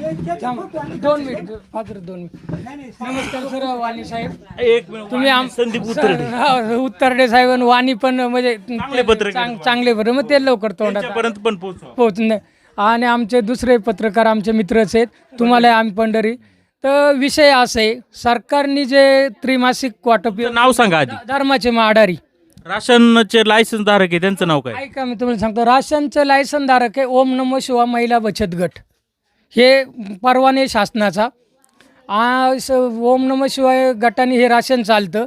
2 minute मात्र 2 minute. नमस्कार sir वाणी साहेब. एक मिनिट, तुम्ही संदीप उतरडे उत्तरडे साहेब आणि वाणी पण म्हणजे चांगले पत्रकार आहेत. चांगले बरं मग ते लवकर तोंडात त्यांच्यापर्यंत पण पोहोचवा. पोहोचून आणि आमचे दुसरे पत्रकार आमचे मित्रच आहेत. तुम्हाला आम्ही पंढरी. तर विषय असा आहे, सरकारने जे त्रिमासिक वाटप तुमचं नाव सांगा आधी. धर्माचे माडारी राशनचे लायसन्स धारक आहे त्यांचं नाव काय? ऐका मी तुम्हाला सांगतो, राशनचं लायसन धारक आहे ओम नमो शिवा महिला बचत गट. हे परवाने शासनाचा ओम नमः शिवाय गटाने हे राशन चालतं.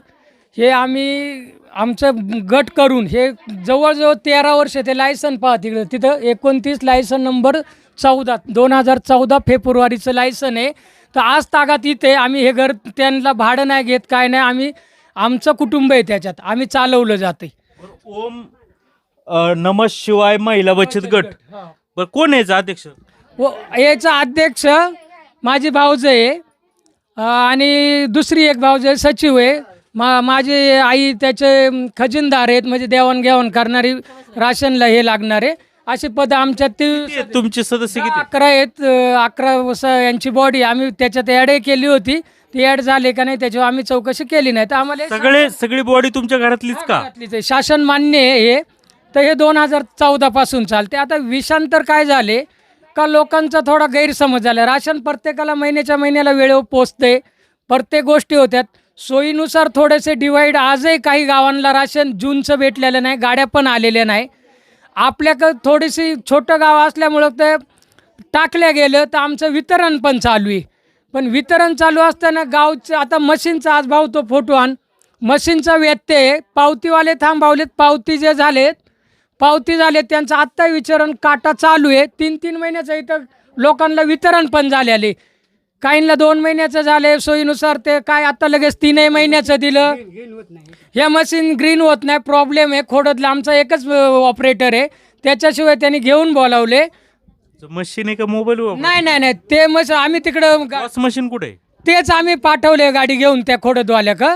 हे आम्ही आमचं गट करून हे जवळजवळ 13 वर्ष ते लायसन पहा तिकडं तिथं 29 लायसन नंबर 14 2014 फेब्रुवारीचं लायसन आहे. तर आज तागात इथे आम्ही हे घर त्यांना भाडं नाही घेत काय नाही, आम्ही आमचं कुटुंब आहे त्याच्यात, आम्ही चालवलं जाते. ओम नमः शिवाय महिला बचत गट. बरं कोण याचा अध्यक्ष? व याचा अध्यक्ष माझी भाऊज आहे आणि दुसरी एक भाऊज आहे सचिव आहे. माझी आई त्याचे खजिनदार आहेत, म्हणजे देवाणघेवाण करणारी राशनला हे लागणारे असे पद आमच्यात ते तुमचे सदस्य किती? 11 आहेत. 11 यांची बॉडी आम्ही त्याच्यात ॲड केली होती. ती ॲड झाले का नाही त्याच्यावर आम्ही चौकशी केली नाही. तर आम्हाला सगळी बॉडी तुमच्या घरातलीच का? घरातलीच आहे. शासन मान्य आहे हे. तर हे 2014 पासून चालते. आता विषांतर काय झाले का लोकांचा थोडा गैरसमज झाला. राशन प्रत्येकाला महिन्याच्या महिन्याला वेळेवर पोचते, प्रत्येक गोष्टी होत्यात सोयीनुसार. थोडेसे डिवाईड आजही काही गावांना राशन जूनचं भेटलेलं नाही, गाड्या पण आलेल्या नाही. आपल्याकडं थोडीशी छोटं गाव असल्यामुळं ते टाकल्या गेलं तर आमचं वितरण पण चालू आहे. पण वितरण चालू असताना गावचं आता मशीनचा आज भाऊ तो फोटो आण, मशीनचा व्यत्यय पावतीवाले थांबवलेत. पावती जे झालेत पावती झाले त्यांचं आत्ता वितरण काटा चालू आहे. 3-3 महिन्याचं इथं लोकांना वितरण पण झालेले, काहींना 2 महिन्याचं झाले सोयीनुसार. ते काय आता लगेच 3 महिन्याचं दिलं. हे मशीन ग्रीन होत नाही, प्रॉब्लेम आहे. खोडदला आमचा एकच ऑपरेटर आहे, त्याच्याशिवाय त्यांनी घेऊन बोलावले. मशीन आहे का मोबाईल? नाही नाही नाही ते मशीन आम्ही तिकडं मशीन कुठे आहे? तेच आम्ही पाठवले गाडी घेऊन त्या खोडदवाल्या का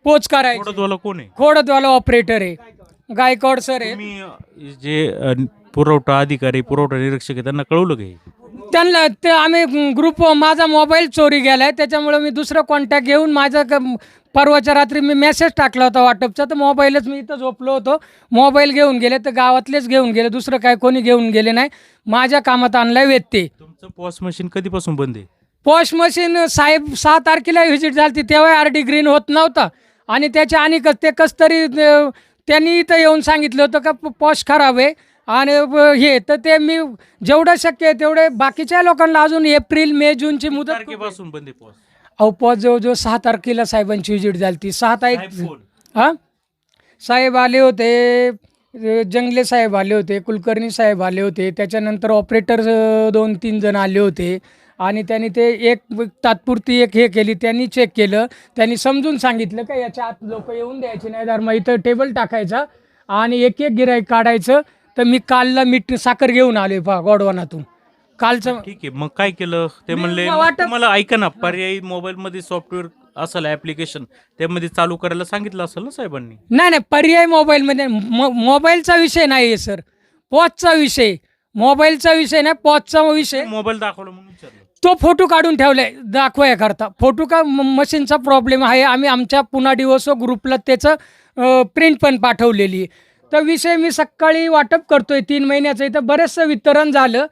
पोच करायचं. खोडदवाला कोण आहे? खोडदवाला ऑपरेटर आहे गायकवाड सर आहे. तुम्ही जे पुरवठा अधिकारी पुरवठा निरीक्षक आहे त्यांना कळवलं का? त्यांना ते आम्ही ग्रुप माझा मोबाईल चोरी गेलाय त्याच्यामुळे मी दुसरं कॉन्टॅक्ट घेऊन माझं परवाच्या रात्री मी मेसेज टाकला होता व्हॉट्सअपचा. तर मोबाईलच मी इथं झोपलो होतो, मोबाईल घेऊन गेले. तर गावातलेच घेऊन गेले, दुसरं काय कोणी घेऊन गेले नाही. माझ्या कामात आणलाय व्यत्यय. तुमचं पॉस मशीन कधीपासून बंद आहे? पॉश मशीन साहेब 6 तारखेला व्हिजिट झाली तेव्हा RD ग्रीन होत नव्हता. आणि त्याच्या आणि ते कस तरी त्यांनी इथं येऊन सांगितलं होतं का पॉश खराब आहे आणि हे. तर ते मी जेवढं शक्य आहे तेवढे बाकीच्या लोकांना अजून एप्रिल मे जूनची मुदत तारखेपासून बंद आहे पॉस. अहो पॉज जवळजवळ 6 तारखेला साहेबांची व्हिजिट झाली ती. 6 तारीख हां साहेब आले होते, जंगले साहेब आले होते, कुलकर्णी साहेब आले होते, त्याच्यानंतर ऑपरेटर 2-3 जण आले होते. आणि त्यांनी ते एक तात्पुरती एक हे केली, त्यांनी चेक केलं, त्यांनी समजून सांगितलं का याच्या आत लोक येऊन द्यायचे नाही, धर्म इथं टेबल टाकायचा आणि एक गिराईक काढायचं. तर मी कालला मीठ साखर घेऊन आले गोडवानातून कालचं. ठीक आहे, मग काय केलं ते म्हणले? मला ऐका ना, पर्यायी मोबाईलमध्ये सॉफ्टवेअर असेल ॲप्लिकेशन, त्यामध्ये चालू करायला सांगितलं असेल ना साहेबांनी? नाही पर्याय मोबाईलमध्ये मोबाईलचा विषय नाही आहे सर, पॉजचा विषय. मोबाईलचा विषय नाही, पॉजचा विषय. मोबाईल दाखवला म्हणून विचारलं. तो फोटो काढून ठेवलाय दाखवायकरता. फोटो का मशीनचा प्रॉब्लेम आहे. आम्ही आमच्या पुन्हा डिओसो ग्रुपला त्याचं प्रिंट पण पाठवलेली आहे. तर विषय मी सकाळी वाटप करतोय 3 महिन्याचं. इथं बरेचसं वितरण झालं.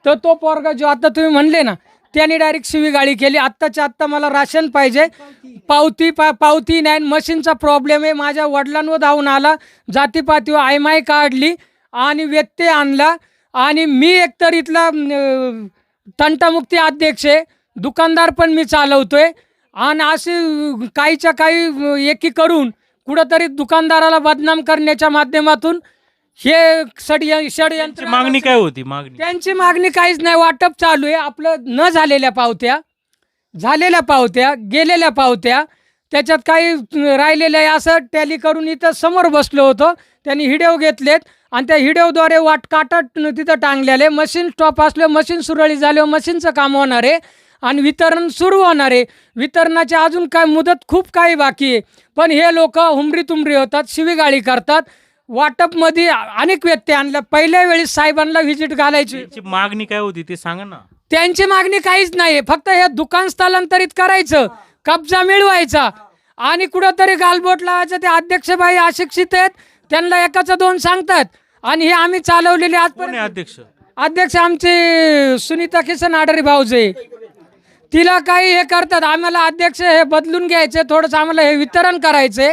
तर तो पोरगा जो आता तुम्ही म्हणले ना त्याने डायरेक्ट शिवीगाळी केली. आत्ताच्या आत्ता मला राशन पाहिजे, पावती नाही, मशीनचा प्रॉब्लेम आहे. माझ्या वडिलांवर धावून आला, जातीपातीवर आयमाय काढली आणि व्यत्यय आणला. आणि मी एकतर इथला तंटामुक्ती अध्यक्ष आहे, दुकानदार पण मी चालवतोय. आणि अशी काहीच्या काही एकी करून कुठंतरी दुकानदाराला बदनाम करण्याच्या माध्यमातून हे षडयंत्र. मागणी काय होती? त्यांची मागणी काहीच नाही, वाटप चालू आहे आपलं. न झालेल्या पावत्या, झालेल्या पावत्या, गेलेल्या पावत्या, त्याच्यात काही राहिलेलं आहे असं टॅली करून इथं समोर बसलो होतो. त्यांनी हिडिओ घेतलेत आणि त्या हिडिओद्वारे काटा तिथं टांगलेले. मशीन स्टॉप असलं, मशीन सुरळीत झाल्यावर मशीनचं काम होणार आहे आणि वितरण सुरू होणार आहे. वितरणाची अजून काय मुदत खूप काही बाकी आहे. पण हे लोक हुमरी तुमरी होतात, शिवीगाळी करतात. वाटपमध्ये अनेक व्यत्यय आणल्या. पहिल्या वेळी साहेबांना व्हिजिट घालायची. मागणी काय होती ते सांगा ना. त्यांची मागणी काहीच नाही, फक्त हे दुकान स्थलांतरित करायचं, कब्जा मिळवायचा आणि कुठंतरी गालबोट लावायचं. ते अध्यक्षबाई अशिक्षित आहेत, त्यांना एकाचं दोन सांगतात आणि हे आम्ही चालवलेले कोण आहे आज अध्यक्ष? अध्यक्ष आमचे सुनीता किसन आडरी भाऊजे. तिला काही हे करतात, आम्हाला अध्यक्ष हे बदलून घ्यायचे, थोडंसं आम्हाला हे वितरण करायचे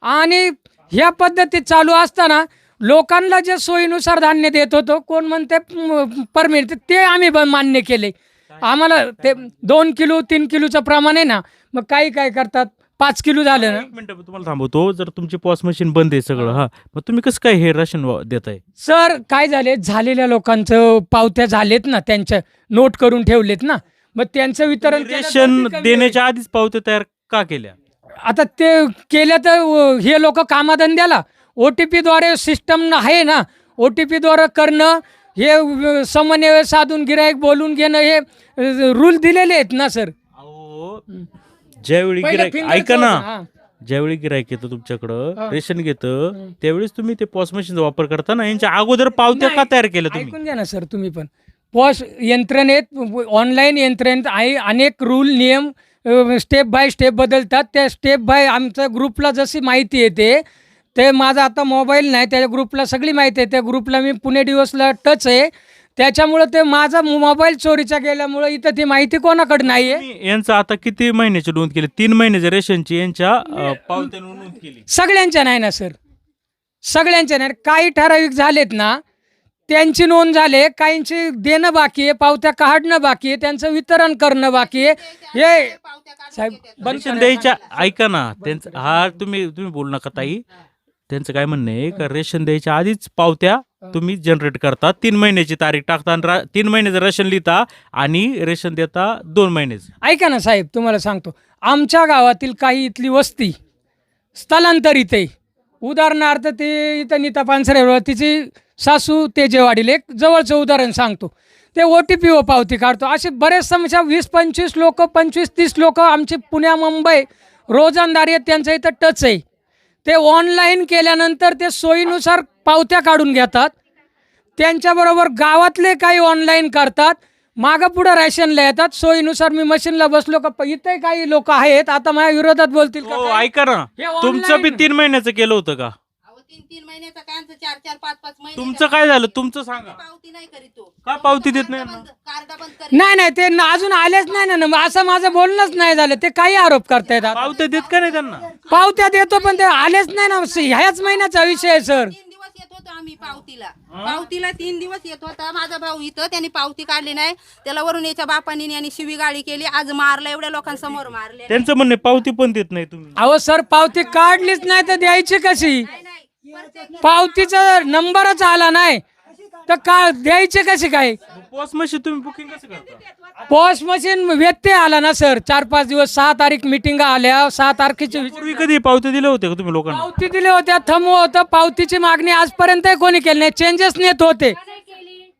आणि ह्या पद्धतीत चालू असताना लोकांना जे सोयीनुसार धान्य देत होतो, कोण म्हणते परमिट, ते आम्ही मान्य केले. आम्हाला ते 2 किलो 3 किलोचं प्रमाण आहे ना, मग काही काय करतात 5 किलो झालं ना. एक मिनिट तुम्हाला थांबवतो. जर तुमची पॉस मशीन बंद आहे सगळं, हा, मग तुम्ही कसं काय हे राशन देताय? सर काय झाले, झालेल्या लोकांचं पावत्या झालेत ना, त्यांच्या नोट करून ठेवलेत ना, मग त्यांचं वितरण केलं तर रेशन ती कमी देण्याच्या आधीच पावत्या तयार का केल्या? आता ते केलं तर हे लोक कामाधंद्याला OTP द्वारे सिस्टम आहे ना, OTP द्वारे करणं, हे समन्वय साधून गिराईक बोलून घेणं, हे रूल दिलेले आहेत ना सर. अहो, ज्यावेळी पहिलं गिराईक, फिंगरचं ऐका ना, होतं, हा. ज्यावेळी गिराईक येतं तुमच्याकडं, हा. रेशन घेतं, त्यावेळेस तुम्ही ते पॉस मशीनचा वापर करता ना. यांच्या अगोदर पावत्या का तयार केल्या तुम्ही? ऐकून घ्या ना सर, तुम्ही पण पॉश यंत्रणेत, ऑनलाईन यंत्रणेत अनेक रूल नियम स्टेप बाय स्टेप बदलतात. त्या स्टेप बाय आमच्या ग्रुपला जशी माहिती येते, ते माझा आता मोबाईल नाही, त्या ग्रुपला सगळी माहिती आहे. त्या ग्रुपला मी पुणे दिवसला टच आहे, त्याच्यामुळं ते माझा मोबाईल चोरीचा गेल्यामुळं इथं ती माहिती कोणाकडे नाही आहे. तुम्ही यांचं आता किती महिन्याची नोंद केली? 3 महिन्याच्या रेशनची यांच्या पावत्या नोंद केली. सगळ्यांच्या नाही ना सर, सगळ्यांच्या नाही. काही ठराविक झालेत ना, त्यांची नोंद झाले, काहींची देणं बाकी आहे, पावत्या काढणं बाकी आहे, त्यांचं वितरण करणं बाकी आहे. हे साहेब बंद रेशन करा. द्यायच्या, ऐका ना, त्यांचं, हा तुम्ही बोलू नका ताई. त्यांचं काय म्हणणं आहे का रेशन द्यायच्या आधीच पावत्या तुम्ही जनरेट करता, 3 महिन्याची तारीख टाकता आणि 3 महिन्याचं रेशन लिहिता आणि रेशन देता 2 महिन्याचं. ऐका ना साहेब, तुम्हाला सांगतो, आमच्या गावातील काही इथली वस्ती स्थलांतरित आहे. उदाहरणार्थ ते इथं नीता पानसरे, तिची सासू तेजेवाडीला, एक जवळचं उदाहरण सांगतो. ते OTP व पावती काढतो. असे बरेच समस्या, 20-25 लोक, 25-30 लोक आमचे पुण्या मुंबई रोजंदारी आहेत, त्यांचं इथं टच आहे. ते ऑनलाईन केल्यानंतर ते सोयीनुसार पावत्या काढून घेतात. त्यांच्याबरोबर गावातले काही ऑनलाईन करतात, मागं पुढं रॅशनला येतात. सोयीनुसार मी मशीनला बसलो का, इथे काही लोक आहेत आता माझ्या विरोधात बोलतील का हो, काय? ऐका ना, हे online तुमचं बी 3 महिन्याचं केलं होतं का? 3 महिन्याचा कांचं 4-4, 5-5 महिने. तुमचं काय झालं? तुमचं सांगा. पावती नाही करीत तो. का पावती देत नाही ना? कार्ड बंद कर. नाही नाही, ते अजून आलेच नाही ना, असं माझं बोलणंच नाही झालं. ते काही आरोप करतायत. पावत्या देत का नाही त्यांना? पावत्या देतो पण ते आलेच नाही ना. ह्याच महिन्याचा विषय आहे सर. 3 दिवस येत होतो आम्ही पावतीला 3 दिवस येत होता. माझा भाऊ इथं, त्यांनी पावती काढली नाही, त्याला वरून याच्या बापानी आणि शिवी गाळी केली, आज मारलं, एवढ्या लोकांसमोर मारले. त्यांचं म्हणणे पावती पण देत नाही तुम्ही. अहो सर, पावती काढलीच नाही तर द्यायची कशी? पावतीचा नंबरच आला नाही तर का द्यायचे कशी काय? पॉस मशीन तुम्ही बुकिंग कसं करता? पॉस मशीन व्यत्यय आला ना सर. 4-5 दिवस, 6 तारीख मिटिंग आल्या, 6 तारखेची पूर्वी कधी पावत्या दिल्या होत्या का तुम्ही लोकांना? पावती दिली होत्या, थंब होतं. पावतीची मागणी आजपर्यंत कोणी केली नाही. चेंजेस नेत होते.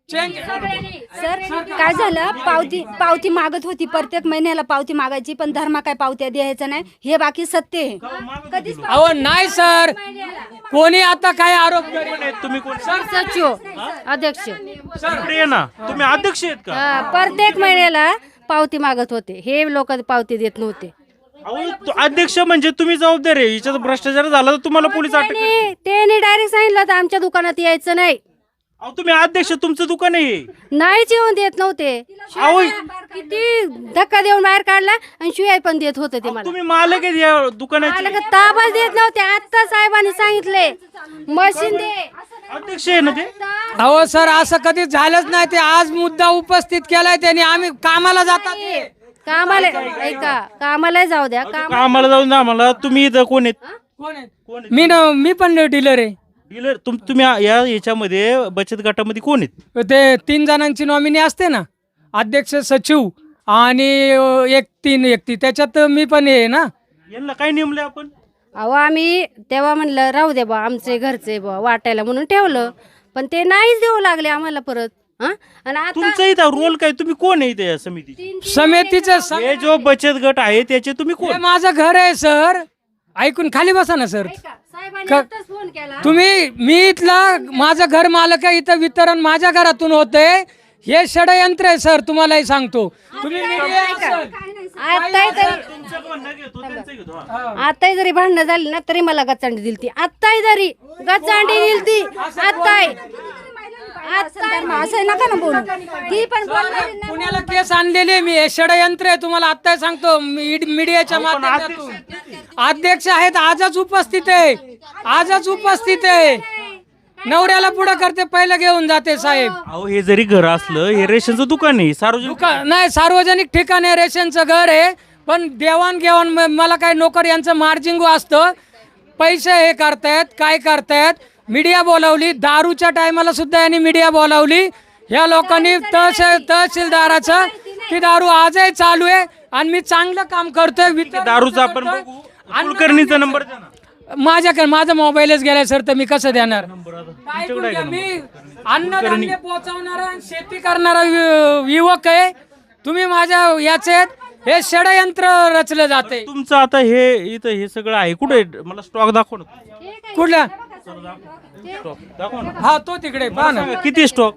सर काय झालं, पावती मागत होती, प्रत्येक महिन्याला पावती मागायची, पण धर्मा काय पावत्या द्यायचं नाही, हे बाकी सत्य आहे. कधीच अहो नाही सर, कोणी आता काय आरोप करेल? तुम्ही कोण? सचिव अध्यक्ष इकडे ये ना, तुम्ही अध्यक्ष आहेत का? प्रत्येक महिन्याला पावती मागत होते, हे लोक पावती देत नव्हते. अहो, अध्यक्ष म्हणजे तुम्ही जबाबदार आहे. याच्यात भ्रष्टाचार झाला तर तुम्हाला पोलीस अटक करतील. त्यांनी डायरेक्ट सांगितलं तर आमच्या दुकानात यायचं नाही. अहो, तुम्ही अध्यक्ष, तुमचं दुकान आहे. नाहीच येऊन देत नव्हते. अहो, किती धक्का देऊन बाहेर काढला आणि शिवाय पण देत होते ते मला. तुम्ही मालक आहेत या दुकानाचे. मला ताबाच देत नव्हते. आता साहेबांनी सांगितले मशीन दे. अध्यक्ष आहे ना ते? अहो सर, असं कधी झालंच नाही. ते आज मुद्दा उपस्थित केलाय त्यांनी. आम्ही कामाला जातात. कामाला ऐका, कामाला जाऊ द्या. आम्हाला जाऊन द्या. आम्हाला तुम्ही इथं कोण आहेत? कोण आहे? मी पण डीलर आहे. डीलर तुम्ही याच्यामध्ये बचत गटामध्ये कोण आहेत? ते 3 जणांची नॉमिनी असते ना, अध्यक्ष, सचिव आणि एक 3 व्यक्ती, त्याच्यात मी पण आहे ना. यांना काय नेमले आपण? अहो आम्ही तेव्हा म्हणलं राहू दे बा, आमचे घरचे बा वाटायला म्हणून ठेवलं, पण ते नाहीच देऊ लागले आम्हाला परत. आणि आता तुमचा इथं रोल काय? तुम्ही कोण आहे इथे या समिती? समितीचं हे जो बचत गट आहे त्याचे तुम्ही हे कोण? माझं घर आहे सर. ऐकून खाली बसा ना सर. साहेबांनी आताच फोन केला. मी इथला, माझं घर मालक आहे. इथं वितरण माझ्या घरातून होतंय. हे षडयंत्र आहे सर, तुम्हालाही सांगतो. तुम्ही media असाल, आताही आताही जरी भांडणं झाली ना तरी मला गचांडी दिलती, आताही जरी गचांडी दिलती, आताही असं नका ना बोलू. ती पण पुण्याला केस आणलेली आहे मी. हे षडयंत्र आहे, तुम्हाला आता सांगतो. मीडियाच्या माध्यमातून अध्यक्ष आहेत, आजच उपस्थित आहे, आजच उपस्थित आहे. नवऱ्याला पुढे करते, पहिलं घेऊन जाते साहेब. अहो हे जरी घर असलं, हे रेशनचं दुकान आहे, सार्वजनिक नाही, सार्वजनिक ठिकाणी रेशनचं घर आहे, पण देवाणघेवाण मला काय नोकर यांचं मार्जिंग असतं. पैसे हे करतायत, काय करतायत. मीडिया बोलावली, दारूच्या टायमाला सुद्धा यांनी मीडिया बोलावली. ह्या लोकांनी तहसीलदाराचं ती दारू आजही चालू आहे आणि मी चांगलं काम करतोय. दारूचा आपण बघू. कुलकर्णीचा नंबर द्या ना. माझ्याकडे माझा मोबाईलच गेलाय सर, तर मी कसं देणार. तुमच्याकडे आहे का मी अन्नधान्य पोहोचवणारा शेती करणारा युवक आहे. तुम्ही माझ्या याचे हे षडयंत्र रचलं जाते. तुमचं आता हे इथं हे सगळं आहे कुठे? मला स्टॉक दाखव ना. कुठला? स्टॉक दाखव ना. हा, तो तिकडे पहा ना. किती स्टॉक?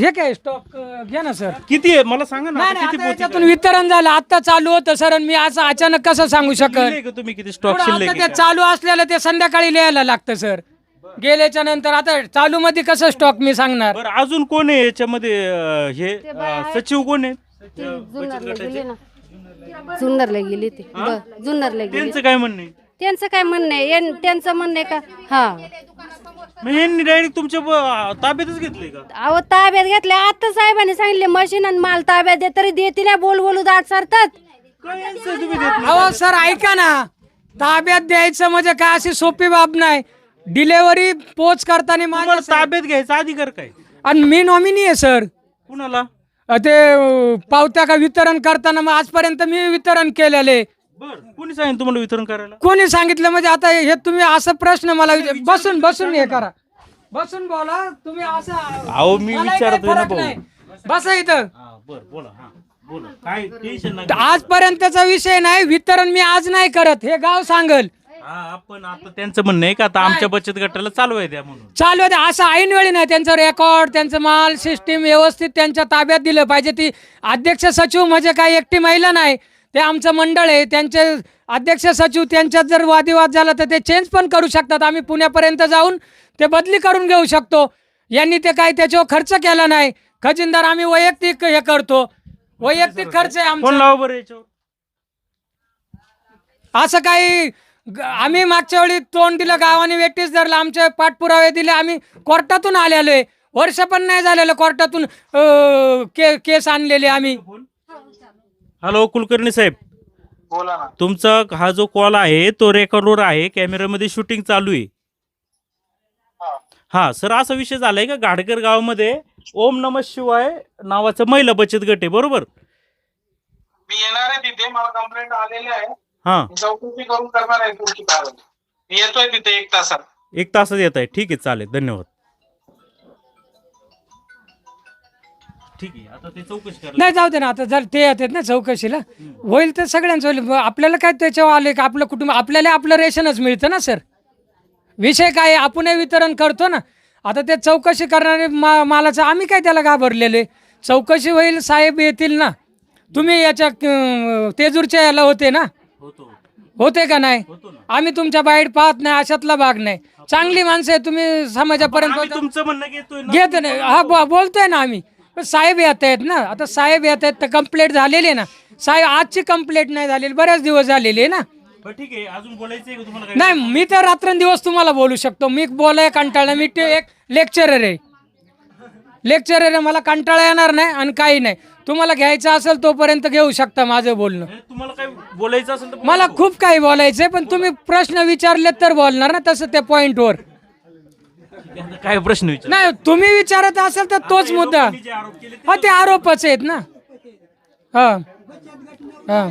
हे काय स्टॉक घ्या ना सर. किती आहे मला सांगा ना. नाही, किती आता याच्यातून वितरण झालं, आता चालू होतं सर, आणि मी असं अचानक कसं सांगू शकत. शिल्लक आहे तुम्ही किती स्टॉक शिल्लक ते आहे? चालू असलेलं ते संध्याकाळी लिहायला लागतं सर. गेल्याच्या नंतर आता चालू मध्ये कसं स्टॉक मी सांगणार. बरं अजून कोण आहे याच्यामध्ये? हे सचिव कोण आहे? जुन्नरला गेली ते, जुन्नरला गेली. त्यांचं काय म्हणणं आहे? त्यांचं काय म्हणणं आहे? त्यांचं म्हणणं आहे का हा मग यांनी डायरेक्ट तुमच्या ताब्यातच घेतलंय का? अहो ताब्यात घेतले. आता साहेबांनी सांगितले मशीन आणि माल ताब्यात दे, तरी देते ना. बोलू दाट सरतात. काय यांचं तुम्ही देत नाही? अहो सर ऐका ना, ताब्यात द्यायचं म्हणजे काय अशी सोपी बाब नाही. डिलेव्हरी पोच करताना तुम्हाला ताब्यात घ्यायचा अधिकार काय? आणि मी नॉमिनी आहे सर. कुणाला? ते पावत्या का वितरण करताना मग आजपर्यंत मी वितरण केलेले. बर कोणी सांगितलं तुम्हाला वितरण करायला? कोणी सांगितलं म्हणजे आता हे तुम्ही असं प्रश्न मला बसून हे करा, बसून बोला तुम्ही असं. अहो मी मलाही काही विचारतोय ना फरक भाऊ. नाही. बसा इथं. बर बोला. बोला काय टेन्शन नाही. आजपर्यंतचा विषय नाही, वितरण मी आज नाही करत, हे गाव सांगल. आपण आता त्यांचं म्हणणं आहे का आता आमच्या बचत गटाला चालू आहे द्या म्हणून. चालू आहे असं ऐनवेळी नाही. त्यांचं रेकॉर्ड, त्यांचं माल सिस्टीम व्यवस्थित त्यांच्या ताब्यात दिलं पाहिजे. ती अध्यक्ष सचिव म्हणजे काही एकटी महिला नाही, ते आमचं मंडळ आहे. त्यांचे अध्यक्ष सचिव त्यांच्यात जर वादिवाद झाला तर ते चेंज पण करू शकतात. आम्ही पुण्यापर्यंत जाऊन ते बदली करून घेऊ शकतो. यांनी ते काही त्याच्यावर खर्च केला नाही. खजिनदार आम्ही वैयक्तिक हे करतो, वैयक्तिक खर्च आहे कोण आमचा. लावा बरं याच्यावर? असं काही आम्ही मागच्या वेळी तोंड दिलं, गावाने वेटीस धरलं, आमचे पाठपुरावे दिले. आम्ही कोर्टातून आलेलो आहे, वर्ष पण नाही झालेलं कोर्टातून केस आणलेले आम्ही. हॅलो कुलकर्णी साहेब, बोला ना. तुमचा हा जो कॉल आहे तो रेकॉर्डवर आहे, कॅमेऱ्यामध्ये शूटिंग चालू आहे. हा सर, असा विषय झालाय का घाडकर गावामध्ये ओम नमः शिवाय नावाचा महिला बचत गट आहे बरोबर? मी येणार आहे तिथे, मला कंप्लेंट आलेली आहे. हा चौकशी करून करणार आहे तुमची कारवाई. मी येतोय तिथे 1 तासात. 1 तासात येत आहे. ठीक आहे चालेल, धन्यवाद. ठीक आहे आता ते चौकशी करा. नाही जाऊ दे ना, आता जर ते येतात ना चौकशीला, होईल तर सगळ्यांचं होईल. आपल्याला काय त्याच्यावर आले का आपलं कुटुंब, आपल्याला आपलं रेशनच मिळतं ना सर. विषय काय आहे, आपणही वितरण करतो ना. आता ते चौकशी करणारे मालाचं आम्ही काय त्याला घाबरलेले. चौकशी होईल, साहेब येतील ना. तुम्ही याच्या तेजूरच्या याला होते ना, होते का नाही? आम्ही तुमच्या बाहेर पाहत नाही, अशातला भाग नाही. चांगली माणसं आहे, तुम्ही समाजापर्यंत आम्ही तुमचं म्हणणं घेतोय ना. घेत नाही. हा बोलतोय ना आम्ही. पण साहेब येत आहेत ना, आता साहेब येत आहेत तर कंप्लेंट झालेली आहे ना. साहेब आजची कंप्लेंट नाही झालेली, बरेच दिवस झालेली आहे ना. बरं, ठीक आहे अजून बोलायचं आहे का तुम्हाला काय? नाही मी तर रात्रंदिवस तुम्हाला बोलू शकतो. मी बोलाय कंटाळा, मी ते एक लेक्चरर आहे. मला कंटाळा येणार नाही आणि काही नाही. तुम्हाला घ्यायचं असेल तोपर्यंत घेऊ शकता माझं बोलणं. तुम्हाला काय बोलायचं असेल तर बोला. मला खूप काही बोलायचंय, पण तुम्ही प्रश्न विचारले तर बोलणार ना तसं त्या पॉइंटवर. काय प्रश्न विचार? नाही तुम्ही विचारत असेल तर तोच मुद्दा. जे आरोप केले हा ते आरोपच आहेत ना. हा हा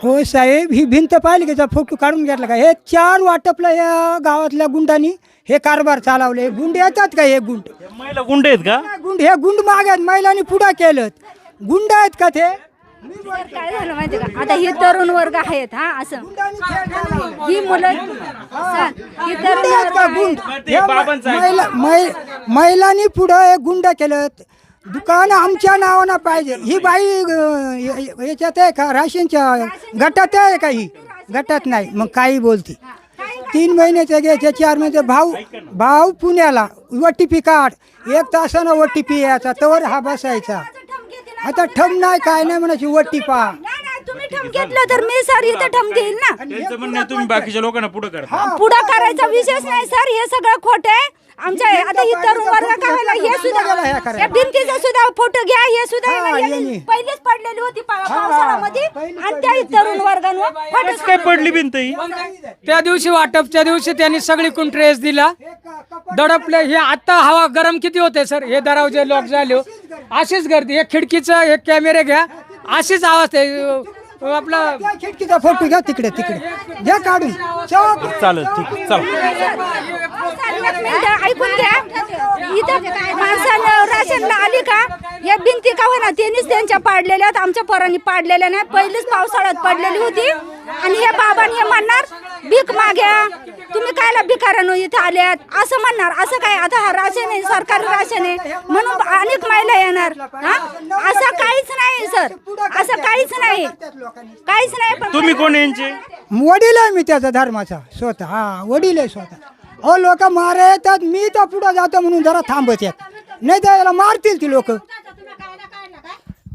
हो साहेब, ही भिंत पालिकेचा फोटो काढून घेतला का? हे 4 वाटपला या गावातल्या गुंडांनी हे कारभार चालवले. गुंड येतात का? हे गुंड महिला गुंड आहेत का? गुंड हे गुंड माग आहेत, महिलांनी पुढा केलं. गुंड आहेत का ते? सर काय झालं माहिती का, आता ही तरुण वर्ग आहेत हा असं ही मुलं सर ही तरुण वर्ग आहेत. ते बाबांचं आहे. महिलांनी पुढं एक गुंड केलं, दुकान आमच्या नावानं पाहिजे. ही बाई याच्यात आहे का, राशनच्या गटात आहे का? ही गटात नाही, मग काही बोलती. 3 महिन्याचे घ्यायचे, 4 महिन्याचे. भाऊ पुण्याला OTP काढ, 1 तासानं OTP यायचा, तवर हा बसायचा. आता ठम नाही काय नाही म्हणायची OTP. नाही, तुम्ही ठम घेतलं तर मी सर इथं ठम घेईल ना. त्यांचं म्हणणं आहे तुम्ही बाकीच्या लोकांना पुढे करता. पुढं करायचा विषयच नाही सर, हे सगळं खोटं आहे. आमच्या आता ही तरुण वर्ग काय व्हायला, हे सुद्धा या भिंतीचा सुद्धा फोटो घ्या, हे सुद्धा पहिलीच पडलेली होती पावसाळ्यामध्ये आणि त्या तरुण वर्गांवर कसं काय पडली भिंत ही? त्या दिवशी वाटपच्या दिवशी त्यांनी सगळीकडून ट्रेस दिला, दडपले. हे आता हवा गरम किती होते सर, हे दरवाजे लॉक झाले, अशीच गर्दी. एक खिडकीचं एक कॅमेरे घ्या, अशीच आवाज आहे. आपला त्या खिडकीचा फोटो घ्या, तिकडे घ्या काढून. चालेल, ठीक आहे, चला. एक मिनिटं ऐकून घ्या. इथं माणसानं राशनला आली का, या भिंती का होईना त्यांनीच त्यांच्या पाडलेल्या आहेत, आमच्या पोरांनी पाडलेल्या नाही. पहिलीच पावसाळ्यात पडलेली होती आणि हे बाबांनी हे म्हणणार भीक माग्या, तुम्ही कायला भिकाऱ्यानो इथं आल्यात असं म्हणणार. असं काय, आता हा राशन आहे, सरकारी राशन आहे म्हणून अनेक महिला येणार हा? असं काहीच नाही सर, असं काहीच नाही, काहीच नाही. पण तुम्ही कोण यांचे? वडील आहे मी त्याचा धर्माचा स्वतः. हा वडील आहे स्वतः. अहो लोक मारे येतात, मी तर पुढं जातो म्हणून जरा थांबत येत, नाही तर याला मारतील ती लोक.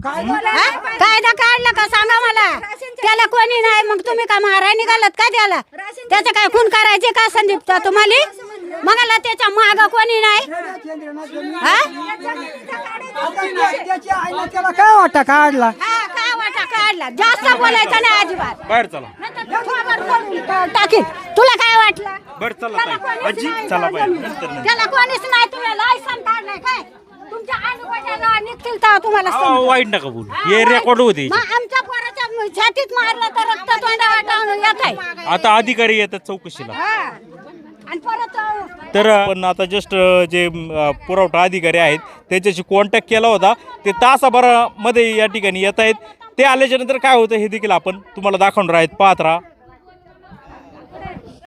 कायदा काढला का सांगा मला, त्याला कोणी नाही, मग तुम्ही का माराय निघालात का त्याला? त्याचं काय खून करायचे का संदीपचा तुम्हाला? मगाला त्याच्या माग कोणी नाही हा? त्याची आईने त्याला काय वाटा काढला? हा, काय वाटा काढला? जास्त बोलायचं नाही अजिबात. बाहेर चला. टाकीन तुला काय वाटलं? बरं चला त्याला ताई. कोणीच आजी नाही, चला बाहेर, नंतर नाही. त्याला कोणीच नाही. तुम्ही लायसन काढलाय काय? तुमच्या आजूबाजूला निघतील तर तुम्हाला समजेल. वाईट नका बोलू, हे रेकॉर्ड होते. मग आमच्या पोराच्या छातीत मारलं तर रक्त तोंडावर टाळून येत आहे. आता अधिकारी येतात चौकशीला. हा. आणि परत तर पण आता जस्ट जे पुरवठा अधिकारी आहेत त्याच्याशी कॉन्टॅक्ट केला होता, ते तासाभरामध्ये या ठिकाणी येत आहेत. ते आल्याच्या नंतर काय होतं हे देखील आपण तुम्हाला दाखवणार आहेत, पाहत राहा.